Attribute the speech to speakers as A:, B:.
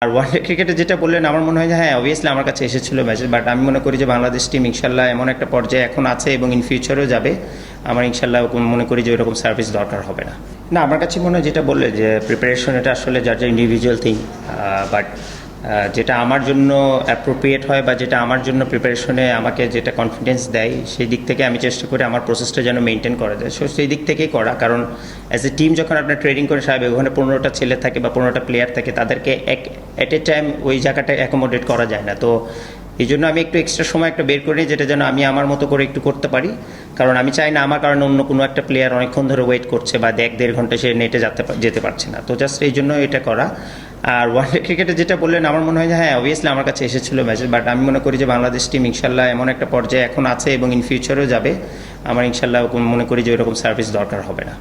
A: আর one day ক্রিকেটে যেটা বললেন, আমার মনে হয় যে হ্যাঁ, অবভিয়াসলি আমার কাছে এসেছিল ম্যাচেস, বাট আমি মনে করি যে বাংলাদেশ টিম ইনশাল্লাহ এমন একটা পর্যায়ে এখন আছে এবং ইন ফিউচারেও যাবে। আমার ইনশাল্লাহ মনে করি যে ওইরকম সার্ভিস দরকার হবে না। না, আমার কাছে মনে হয় যেটা বললে যে প্রিপারেশন, এটা আসলে যার যার ইন্ডিভিজুয়াল থিং, বাট যেটা আমার জন্য অ্যাপ্রোপ্রিয়েট হয় বা যেটা আমার জন্য প্রিপারেশনে আমাকে যেটা কনফিডেন্স দেয়, সেই দিক থেকে আমি চেষ্টা করি আমার প্রসেসটা যেন মেনটেন করা যায়। সো সেই দিক থেকেই করা, কারণ অ্যাজ এ টিম যখন আপনার ট্রেনিং করে স্বাভাবিক, ওখানে 15টা ছেলে থাকে বা 15টা প্লেয়ার থাকে, তাদেরকে এট এ টাইম ওই জায়গাটায় অ্যাকোমোডেট করা যায় না। তো এই জন্য আমি একটু এক্সট্রা সময় একটা বের করি, যেটা যেন আমি আমার মতো করে একটু করতে পারি। কারণ আমি চাই না আমার কারণে অন্য কোনো একটা প্লেয়ার অনেকক্ষণ ধরে ওয়েট করছে বা 1-1.5 ঘন্টা সে নেটে যেতে পারছে না। তো জাস্ট এই জন্য এটা করা। আর ওয়ানডে ক্রিকেটে যেটা বললেন, আমার মনে হয় যে হ্যাঁ, অবভিয়াসলি আমার কাছে এসেছিল ম্যাচেস, বাট আমি মনে করি যে বাংলাদেশ টিম ইনশাল্লাহ এমন একটা পর্যায়ে এখন আছে এবং ইন ফিউচারেও যাবে। আমার ইনশাল্লাহ মনে করি যে ওইরকম সার্ভিস দরকার হবে না।